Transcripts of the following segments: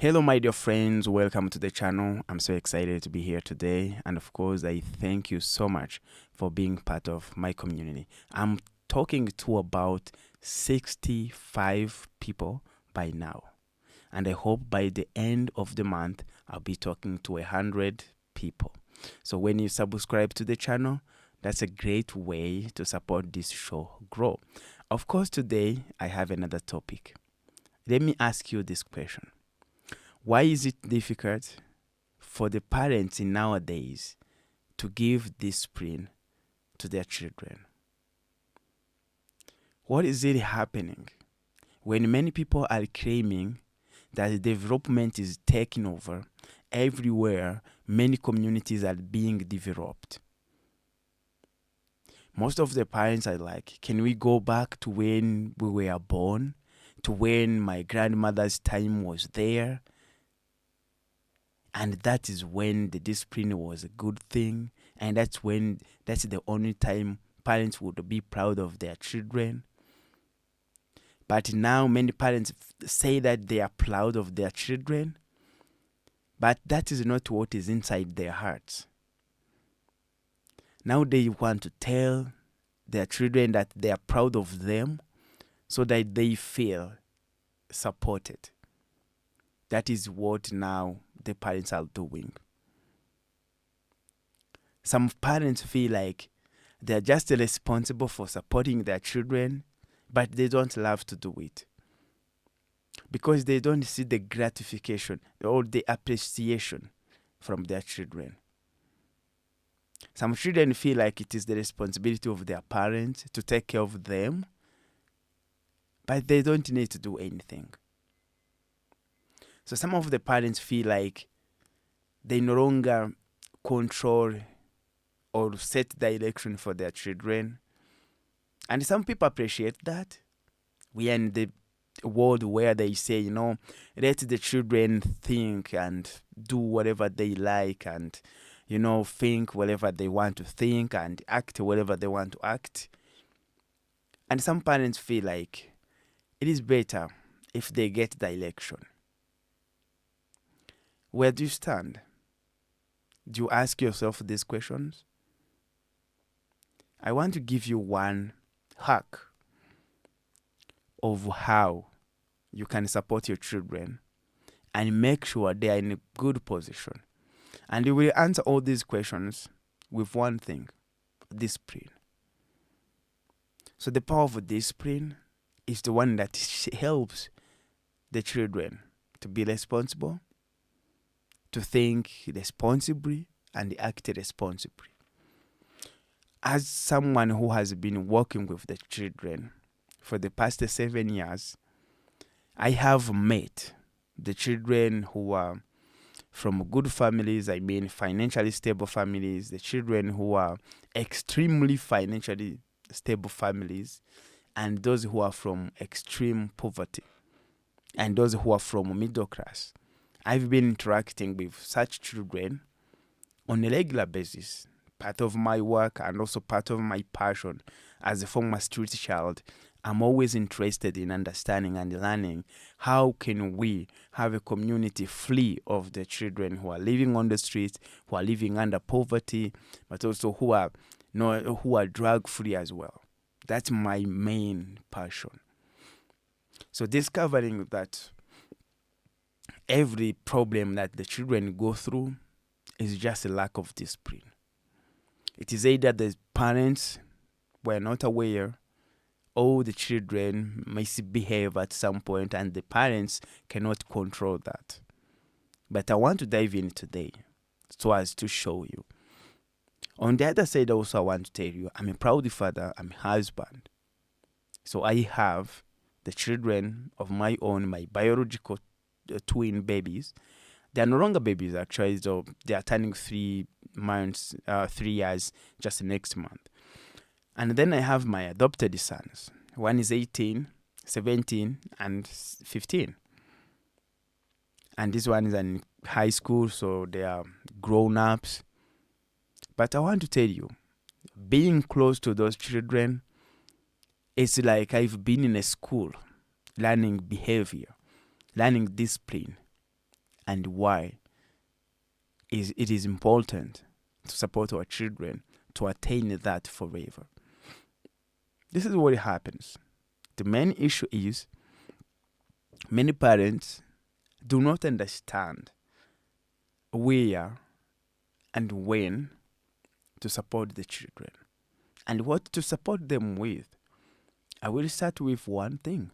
Hello, my dear friends. Welcome to the channel. I'm so excited to be here today. And of course, I thank you so much for being part of my community. I'm talking to about 65 people by now. And I hope by the end of the month, I'll be talking to 100 people. So when you subscribe to the channel, that's a great way to support this show grow. Of course, today I have another topic. Let me ask you this question. Why is it difficult for the parents in nowadays to give discipline to their children? What is really happening when many people are claiming that development is taking over everywhere? Many communities are being developed. Most of the parents are like, can we go back to when we were born, to when my grandmother's time was there? And that is when the discipline was a good thing. And that's the only time parents would be proud of their children. But now many parents say that they are proud of their children. But that is not what is inside their hearts. Now they want to tell their children that they are proud of them so that they feel supported. That is what now the parents are doing. Some parents feel like they're just responsible for supporting their children, but they don't love to do it because they don't see the gratification or the appreciation from their children. Some children feel like it is the responsibility of their parents to take care of them, but they don't need to do anything. So some of the parents feel like they no longer control or set direction for their children. And some people appreciate that. We are in the world where they say, let the children think and do whatever they like and, think whatever they want to think and act whatever they want to act. And some parents feel like it is better if they get direction. Where do you stand? Do you ask yourself these questions? I want to give you one hack of how you can support your children and make sure they are in a good position. And you will answer all these questions with one thing: discipline. So the power of discipline is the one that helps the children to be responsible, to think responsibly, and act responsibly. As someone who has been working with the children for the past 7 years, I have met the children who are from good families, financially stable families, the children who are extremely financially stable families, and those who are from extreme poverty, and those who are from middle class. I've been interacting with such children on a regular basis. Part of my work and also part of my passion as a former street child, I'm always interested in understanding and learning how can we have a community free of the children who are living on the streets, who are living under poverty, but also who are drug free as well. That's my main passion. So discovering that every problem that the children go through is just a lack of discipline. It is either the parents were not aware or the children misbehave at some point and the parents cannot control that. But I want to dive in today so as to show you. On the other side also, I want to tell you, I'm a proud father, I'm a husband. So I have the children of my own, my biological twin babies. They are no longer babies actually, so they are turning 3 years just next month. And then I have my adopted sons. One is 18, 17, and 15. And this one is in high school, so they are grown-ups. But I want to tell you, being close to those children, it's like I've been in a school learning behavior, learning discipline, and why it is important to support our children to attain that forever. This is what happens. The main issue is many parents do not understand where and when to support the children and what to support them with. I will start with one thing.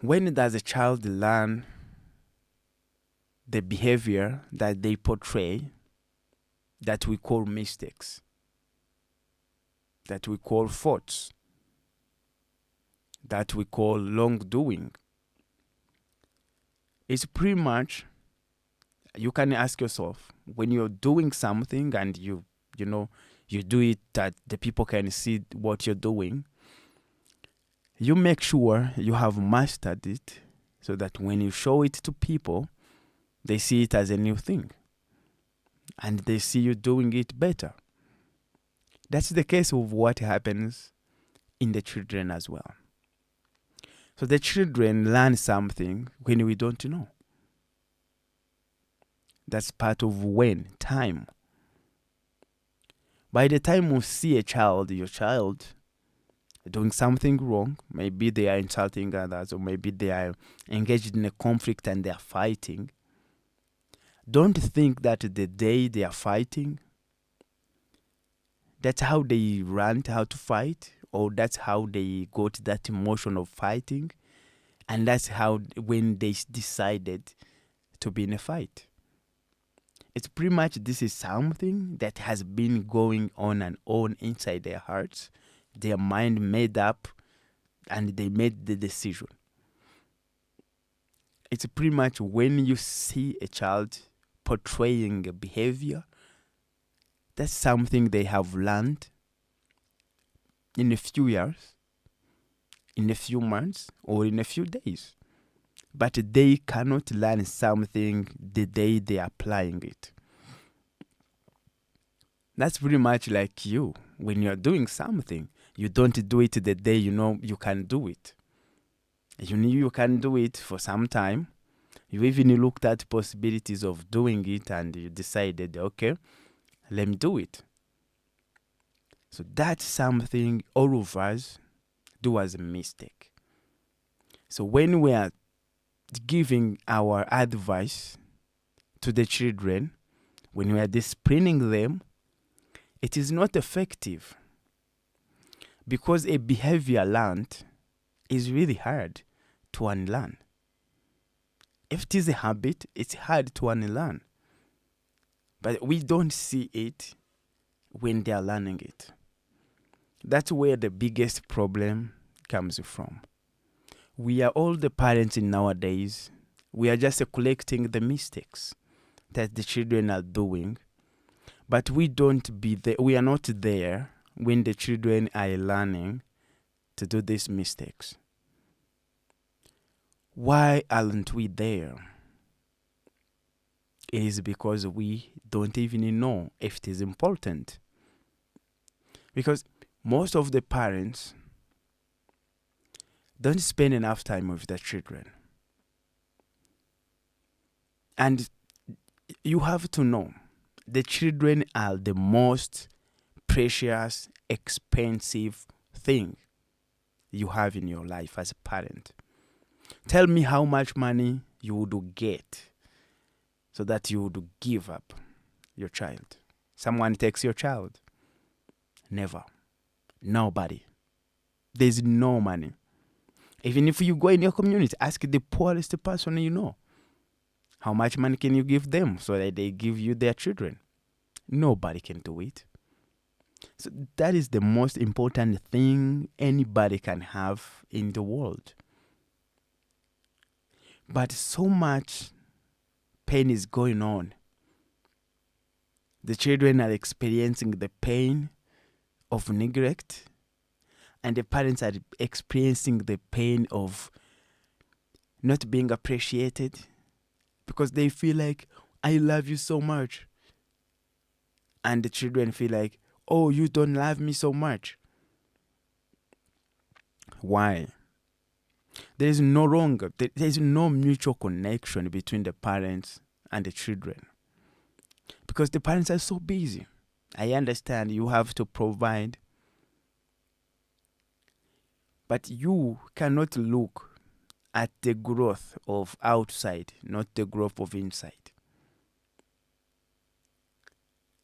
When does a child learn the behavior that they portray that we call mistakes, that we call faults, that we call wrongdoing? It's pretty much, you can ask yourself, when you're doing something and you do it that the people can see what you're doing, you make sure you have mastered it so that when you show it to people, they see it as a new thing and they see you doing it better. That's the case of what happens in the children as well. So the children learn something when we don't know. That's part of time. By the time you see your child doing something wrong, maybe they are insulting others, or maybe they are engaged in a conflict and they are fighting, don't think that the day they are fighting, that's how they learned how to fight, or that's how they got that emotion of fighting, and that's how when they decided to be in a fight. It's pretty much, this is something that has been going on and on inside their hearts. Their mind made up and they made the decision. It's pretty much when you see a child portraying a behavior, that's something they have learned in a few years, in a few months, or in a few days. But they cannot learn something the day they are applying it. That's pretty much like you. When you're doing something, you don't do it the day you know you can do it. You knew you can do it for some time. You even looked at possibilities of doing it and you decided, okay, let me do it. So that's something all of us do as a mistake. So when we are giving our advice to the children, when we are disciplining them, it is not effective, because a behavior learned is really hard to unlearn. If it is a habit, it's hard to unlearn. But we don't see it when they are learning it. That's where the biggest problem comes from. We are all the parents in nowadays. We are just collecting the mistakes that the children are doing, but we are not there when the children are learning to do these mistakes. Why aren't we there? It is because we don't even know if it is important. Because most of the parents don't spend enough time with their children. And you have to know, the children are the most precious, expensive thing you have in your life as a parent. Tell me how much money you would get so that you would give up your child. Someone takes your child. Never. Nobody. There's no money. Even if you go in your community, ask the poorest person you know. How much money can you give them so that they give you their children? Nobody can do it. So that is the most important thing anybody can have in the world. But so much pain is going on. The children are experiencing the pain of neglect, and the parents are experiencing the pain of not being appreciated, because they feel like, I love you so much. And the children feel like, oh, you don't love me so much. Why? There is no longer, there is no mutual connection between the parents and the children because the parents are so busy. I understand you have to provide, but you cannot look at the growth of outside, not the growth of inside.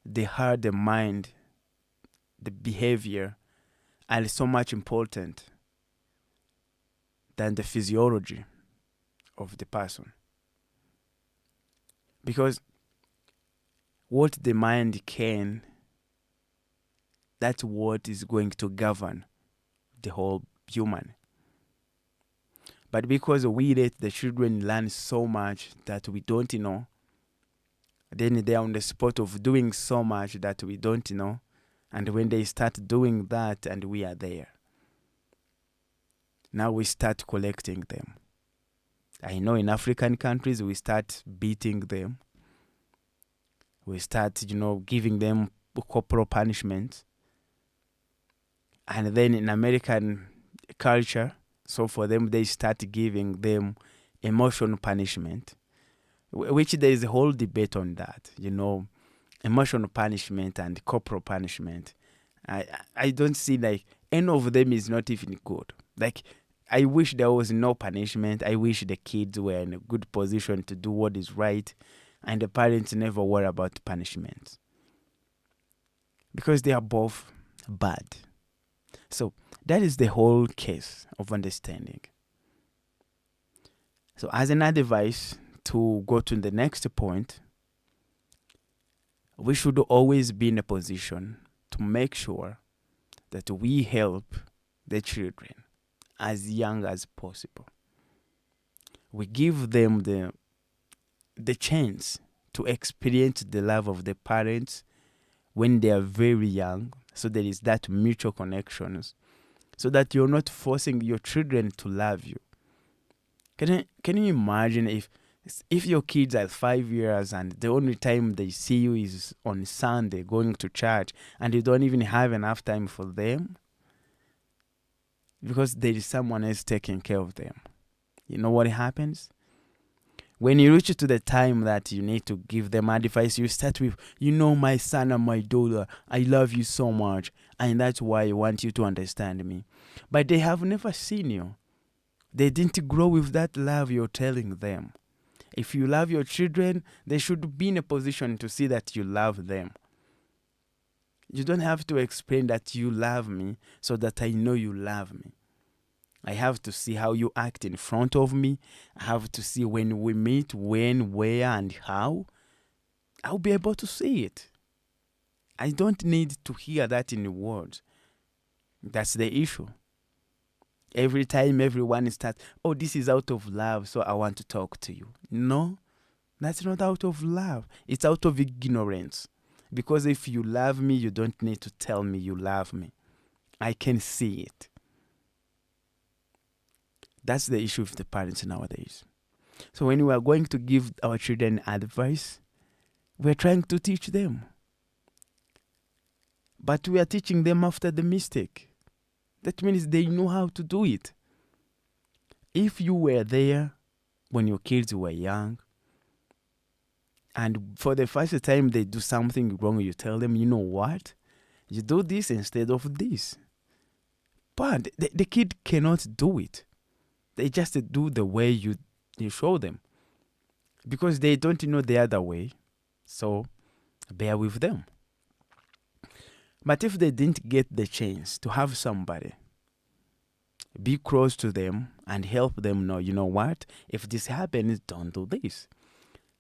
The heart, the mind, the behavior are so much important than the physiology of the person. Because what the mind can, that's what is going to govern the whole human. But because we let the children learn so much that we don't know, then they are on the spot of doing so much that we don't know. And when they start doing that and we are there, now we start collecting them. I know in African countries, we start beating them. We start, giving them corporal punishment. And then in American culture, so for them, they start giving them emotional punishment, which there is a whole debate on that, emotional punishment and corporal punishment. I don't see like any of them is not even good. Like, I wish there was no punishment. I wish the kids were in a good position to do what is right, and the parents never worry about punishment because they are both bad. So that is the whole case of understanding. So as an advice to go to the next point, we should always be in a position to make sure that we help the children as young as possible. We give them the chance to experience the love of the parents when they are very young, so there is that mutual connections, so that you're not forcing your children to love you. Can you imagine if your kids are 5 years and the only time they see you is on Sunday going to church, and you don't even have enough time for them because there is someone else taking care of them? You know what happens? When you reach to the time that you need to give them advice, you start with, my son and my daughter, I love you so much, and that's why I want you to understand me. But they have never seen you. They didn't grow with that love you're telling them. If you love your children, they should be in a position to see that you love them. You don't have to explain that you love me so that I know you love me. I have to see how you act in front of me. I have to see when we meet, when, where, and how. I'll be able to see it. I don't need to hear that in the words. That's the issue. Every time everyone starts, this is out of love, so I want to talk to you. No, that's not out of love. It's out of ignorance. Because if you love me, you don't need to tell me you love me. I can see it. That's the issue with the parents nowadays. So when we are going to give our children advice, we're trying to teach them. But we are teaching them after the mistake. That means they know how to do it. If you were there when your kids were young, and for the first time they do something wrong, you tell them, you know what? You do this instead of this. But the kid cannot do it. They just do the way you show them. Because they don't know the other way. So bear with them. But if they didn't get the chance to have somebody, be close to them and help them know, you know what? If this happens, don't do this.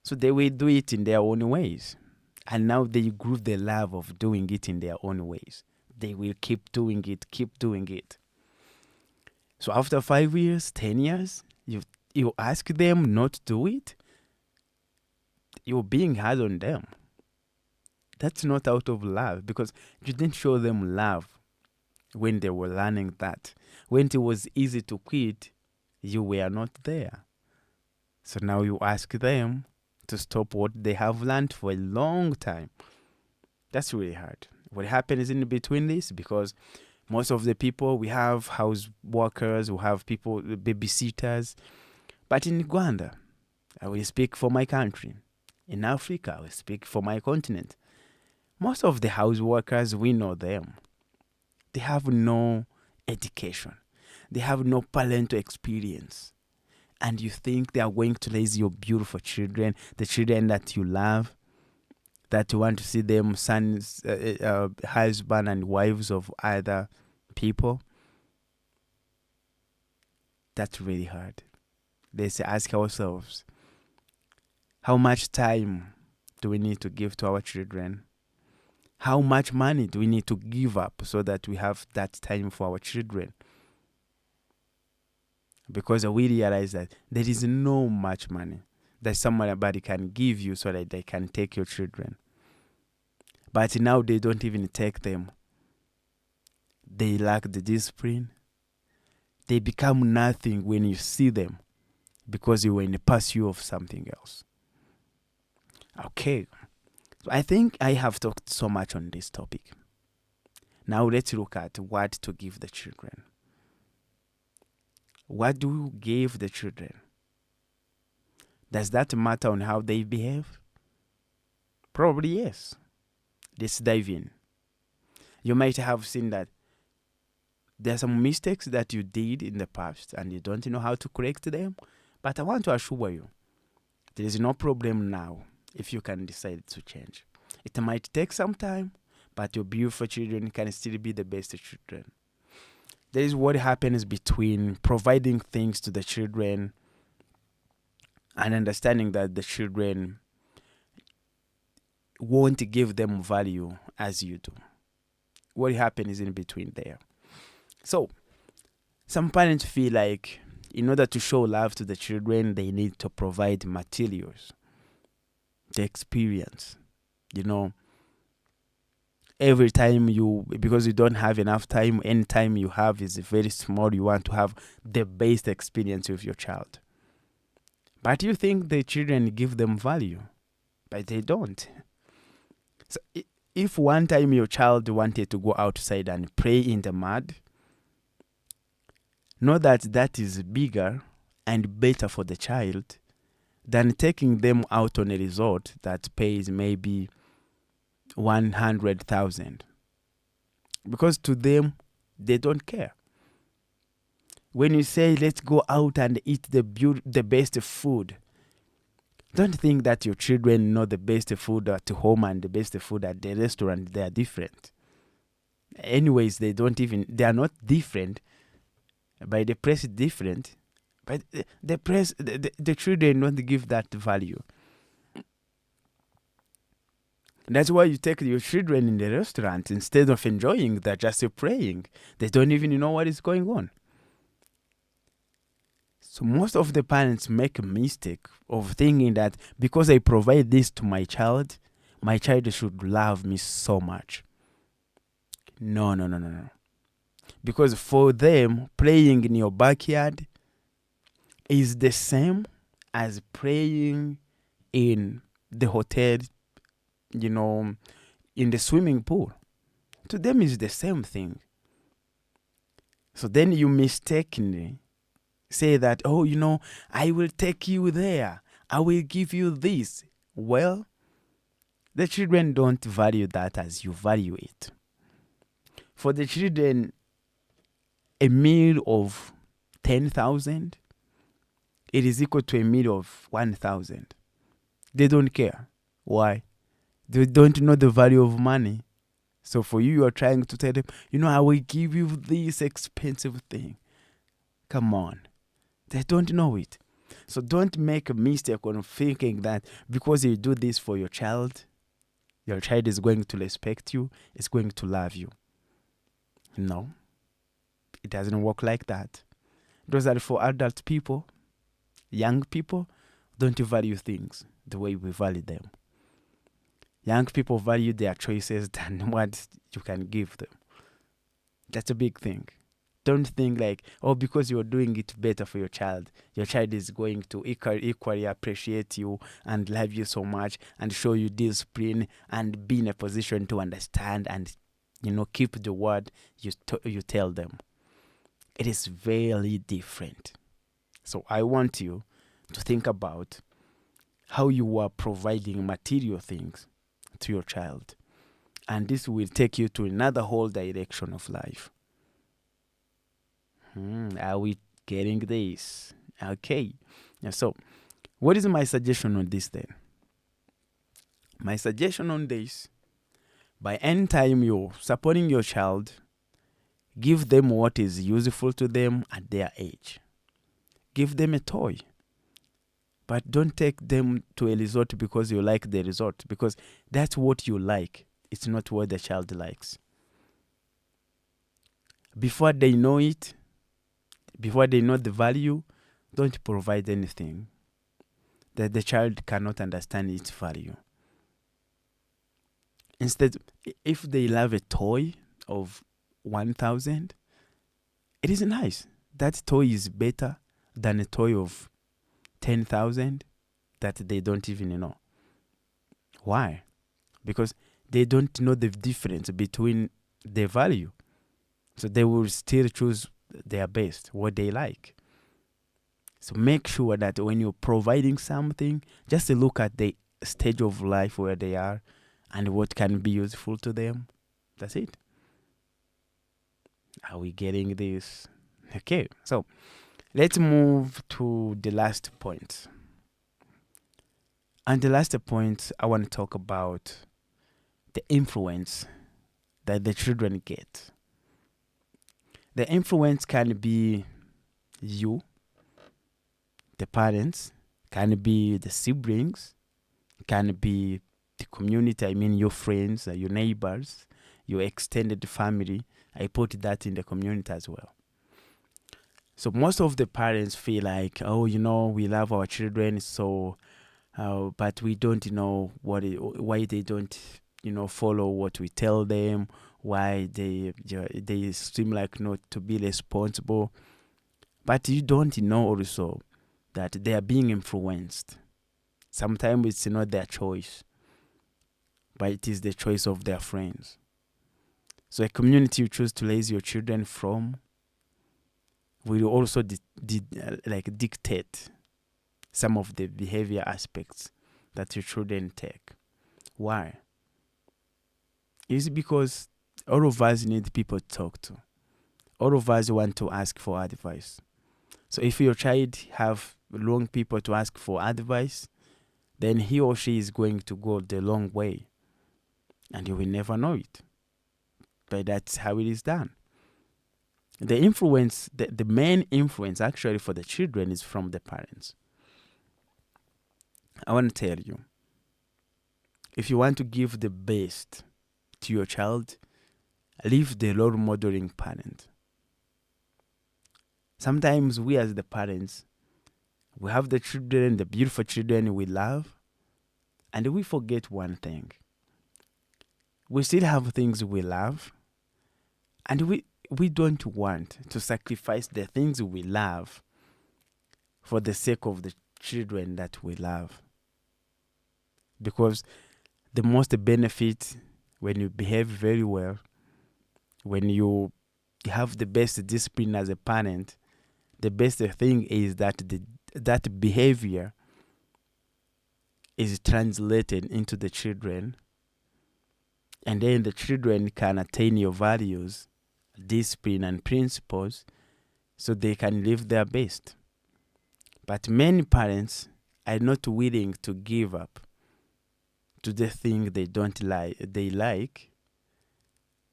So they will do it in their own ways. And now they grew the love of doing it in their own ways. They will keep doing it, keep doing it. So after 5 years, 10 years, you ask them not to do it, you're being hard on them. That's not out of love, because you didn't show them love when they were learning that. When it was easy to quit, you were not there. So now you ask them to stop what they have learned for a long time. That's really hard. What happens in between this? Because Most of the people, we have house workers, we have people, babysitters. But in Rwanda, I will speak for my country. In Africa, I will speak for my continent. Most of the house workers, we know them. They have no education. They have no parental experience. And you think they are going to raise your beautiful children, the children that you love, that you want to see them sons, husband and wives of other people? That's really hard. Let's ask ourselves, how much time do we need to give to our children? How much money do we need to give up so that we have that time for our children? Because we realize that there is no much money that somebody can give you so that they can take your children. But now they don't even take them. They lack the discipline. They become nothing when you see them because you were in the pursuit of something else. Okay. So I think I have talked so much on this topic. Now let's look at what to give the children. What do you give the children? Does that matter on how they behave? Probably yes. Let's dive in. You might have seen that there are some mistakes that you did in the past and you don't know how to correct them. But I want to assure you, there is no problem now if you can decide to change. It might take some time, but your beautiful children can still be the best children. There is what happens between providing things to the children and understanding that the children won't give them value as you do. What happens in between there? So, some parents feel like in order to show love to the children, they need to provide materials, the experience. Every time because you don't have enough time, any time you have is very small, you want to have the best experience with your child. But you think the children give them value, but they don't. So if one time your child wanted to go outside and play in the mud, know that is bigger and better for the child than taking them out on a resort that pays maybe 100,000. Because to them, they don't care. When you say, let's go out and eat the best food, don't think that your children know the best food at home and the best food at the restaurant. They are different. Anyways, they are not different. But the price is different. But the children don't give that value. That's why you take your children in the restaurant instead of enjoying, they're just praying. They don't even know what is going on. So most of the parents make a mistake of thinking that because I provide this to my child should love me so much. No. Because for them, playing in your backyard is the same as playing in the hotel, in the swimming pool. To them, it's the same thing. So then you mistakenly say that, I will take you there. I will give you this. Well, the children don't value that as you value it. For the children, a meal of 10,000, it is equal to a meal of 1,000. They don't care. Why? They don't know the value of money. So for you are trying to tell them, I will give you this expensive thing. Come on. They don't know it. So don't make a mistake on thinking that because you do this for your child is going to respect you, is going to love you. No. It doesn't work like that. Those are for adult people. Young people don't value things the way we value them. Young people value their choices than what you can give them. That's a big thing. Don't think like, because you're doing it better for your child is going to equally appreciate you and love you so much and show you discipline and be in a position to understand and keep the word you tell them. It is very different. So I want you to think about how you are providing material things to your child. And this will take you to another whole direction of life. Are we getting this? Okay. So, what is my suggestion on this then? My suggestion on this, by any time you're supporting your child, give them what is useful to them at their age. Give them a toy. But don't take them to a resort because you like the resort, because that's what you like. It's not what the child likes. Before they know it, before they know the value, don't provide anything that the child cannot understand its value. Instead, if they love a toy of 1,000, it is nice. That toy is better than a toy of 10,000 that they don't even know. Why? Because they don't know the difference between the value. So they will still choose their best, what they like. So make sure that when you're providing something, just look at the stage of life where they are and what can be useful to them. That's it. Are we getting this? Okay, so let's move to the last point. And the last point, I want to talk about the influence that the children get. The influence can be you, the parents, can be the siblings, can be the community, I mean your friends, your neighbors, your extended family. I put that in the community as well. So most of the parents feel like, we love our children, so, but we don't know why they don't, follow what we tell them, why they seem like not to be responsible. But you don't know also that they are being influenced. Sometimes it's not their choice, but it is the choice of their friends. So a community you choose to raise your children from will also dictate some of the behavior aspects that your children take. Why? It's because all of us need people to talk to. All of us want to ask for advice. So if your child have wrong people to ask for advice, then he or she is going to go the long way. And you will never know it. But that's how it is done. The influence, the main influence actually for the children is from the parents. I want to tell you, if you want to give the best to your child, leave the role modeling parent. Sometimes we as the parents, we have the children, the beautiful children we love, and we forget one thing. We still have things we love, and we don't want to sacrifice the things we love for the sake of the children that we love. Because the most benefit when you behave very well, when you have the best discipline as a parent, the best thing is that that behavior is translated into the children, and then the children can attain your values, discipline, and principles so they can live their best. But many parents are not willing to give up to the thing they don't like. They like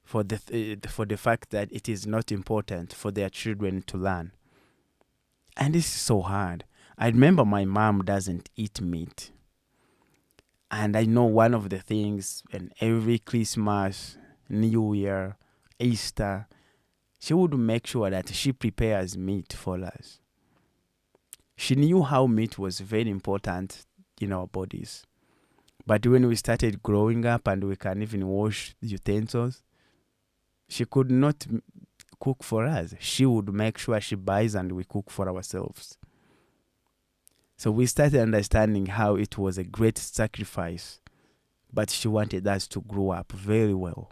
for the fact that it is not important for their children to learn. And this is so hard. I remember my mom doesn't eat meat. And I know one of the things, and every Christmas, New Year, Easter, she would make sure that she prepares meat for us. She knew how meat was very important in our bodies. But when we started growing up and we can even wash utensils, she could not cook for us. She would make sure she buys and we cook for ourselves. So we started understanding how it was a great sacrifice, but she wanted us to grow up very well.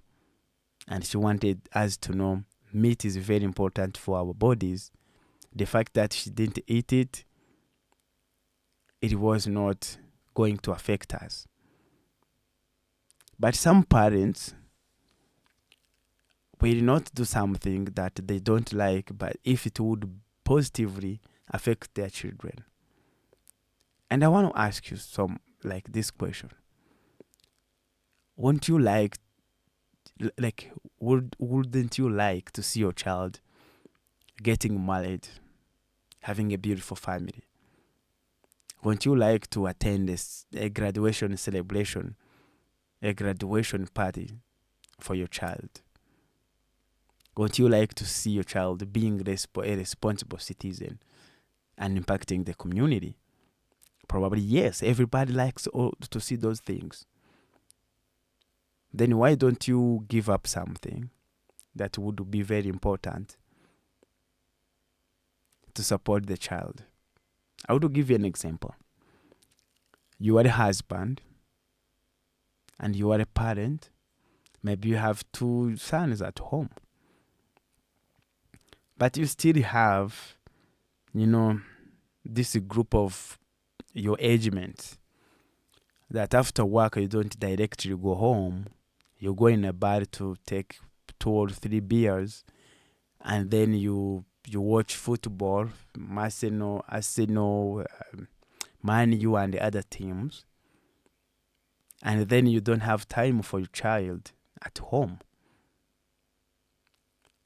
And she wanted us to know meat is very important for our bodies. The fact that she didn't eat it, it was not going to affect us. But some parents will not do something that they don't like, but if it would positively affect their children. And I want to ask you this question. Wouldn't you wouldn't you like to see your child getting married, having a beautiful family? Wouldn't you like to attend a graduation celebration, a graduation party for your child? Wouldn't you like to see your child being a responsible citizen and impacting the community? Probably yes. Everybody likes to see those things. Then why don't you give up something that would be very important to support the child? I would give you an example. You are a husband and you are a parent. Maybe you have 2 sons at home. But you still have, this group of your age mates that after work you don't directly go home. You go in a bar to take 2 or 3 beers, and then you watch football, Arsenal, Man U and the other teams, and then you don't have time for your child at home.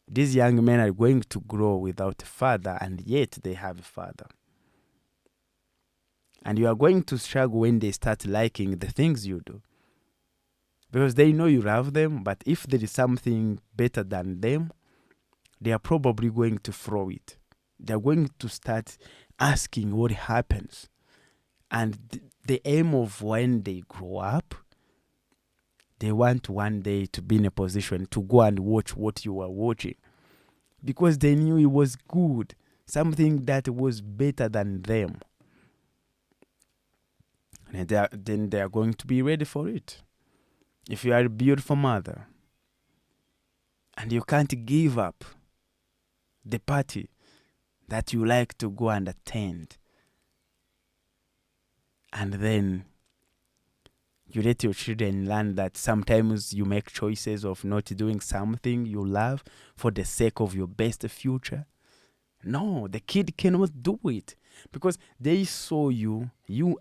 These young men are going to grow without a father, and yet they have a father. And you are going to struggle when they start liking the things you do. Because they know you love them, but if there is something better than them, they are probably going to throw it. They are going to start asking what happens. And the aim of when they grow up, they want one day to be in a position to go and watch what you are watching. Because they knew it was good, something that was better than them. And then they are going to be ready for it. If you are a beautiful mother and you can't give up the party that you like to go and attend, and then you let your children learn that sometimes you make choices of not doing something you love for the sake of your best future. No, the kid cannot do it because they saw you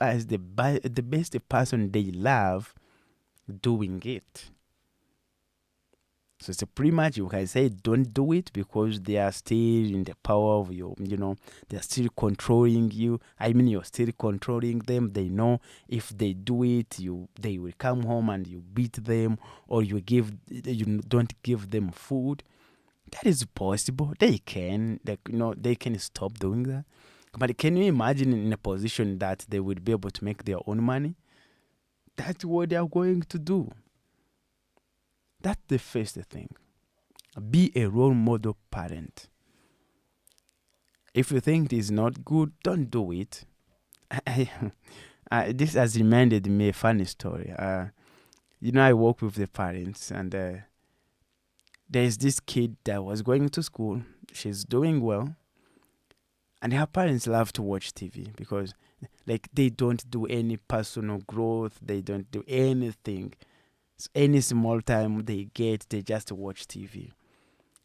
as the best person they love doing it. So it's pretty much you can say don't do it because they are still in the power of you, they're still controlling you. I mean, you're still controlling them. They know if they do it, they will come home and you beat them, or you don't give them food. That is possible. They can, they can stop doing that. But can you imagine in a position that they would be able to make their own money? That's what they are going to do. That's the first thing. Be a role model parent. If you think it is not good, don't do it. This has reminded me a funny story. I work with the parents, and there's this kid that was going to school. She's doing well. And her parents love to watch TV because they don't do any personal growth. They don't do anything. So any small time they get, they just watch TV.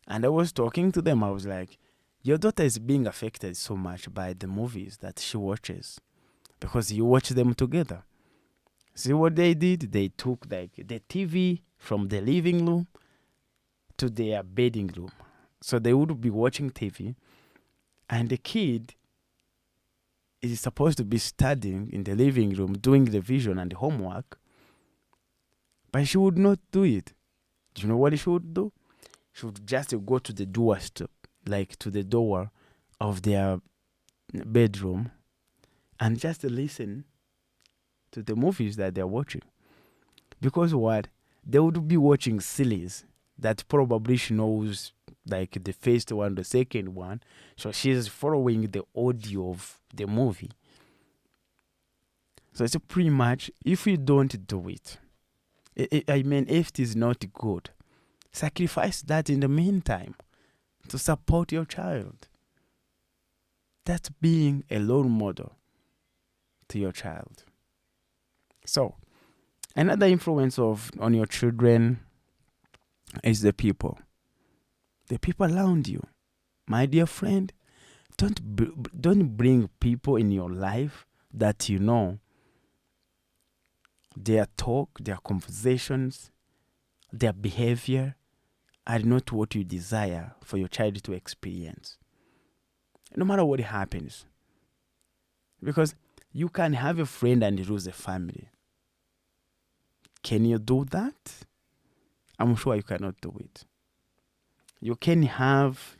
And I was talking to them. I was like, your daughter is being affected so much by the movies that she watches because you watch them together. See what they did? They took the TV from the living room to their bedding room. So they would be watching TV, and the kid is supposed to be studying in the living room, doing revision and homework, but she would not do it. Do you know what she would do? She would just go to the doorstep, to the door of their bedroom, and just listen to the movies that they're watching. Because what? They would be watching series that probably she knows, the first one, the second one. So she's following the audio of the movie. So it's pretty much, if you don't do it, if it is not good, Sacrifice that in the meantime to support your child. That's being a role model to your child. So, another influence on your children is the people around you. My dear friend, don't bring people in your life that you know their talk, their conversations, their behavior are not what you desire for your child to experience. No matter what happens. Because you can have a friend and lose a family. Can you do that? I'm sure you cannot do it. You can have,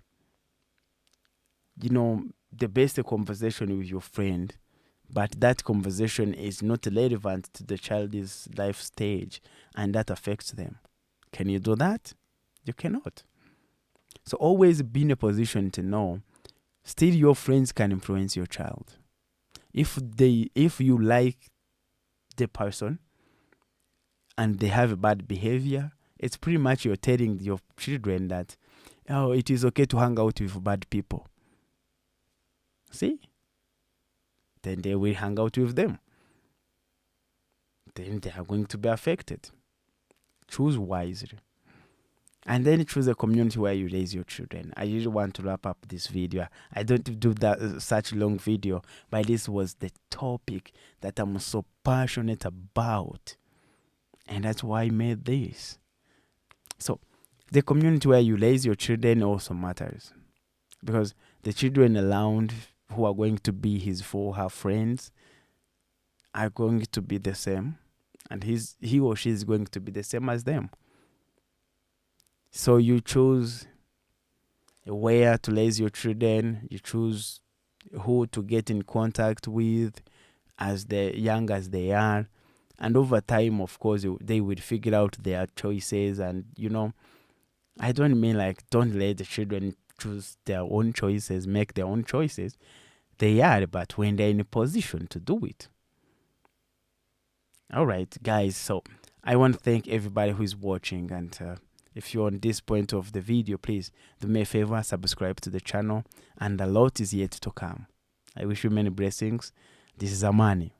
the best conversation with your friend, but that conversation is not relevant to the child's life stage and that affects them. Can you do that? You cannot. So always be in a position to know still your friends can influence your child. If you like the person and they have a bad behavior, it's pretty much you're telling your children that, oh, it is okay to hang out with bad people. See? Then they will hang out with them. Then they are going to be affected. Choose wisely. And then choose a community where you raise your children. I really want to wrap up this video. I don't do that such long video, but this was the topic that I'm so passionate about. And that's why I made this. So, the community where you raise your children also matters. Because the children around who are going to be his or her friends are going to be the same. And he or she is going to be the same as them. So you choose where to raise your children. You choose who to get in contact with as young as they are. And over time, of course, they will figure out their choices. And, I don't mean like don't let the children choose their own choices, make their own choices. They are, but when they're in a position to do it. All right, guys. So I want to thank everybody who is watching. And if you're on this point of the video, please do me a favor, subscribe to the channel. And a lot is yet to come. I wish you many blessings. This is Amani.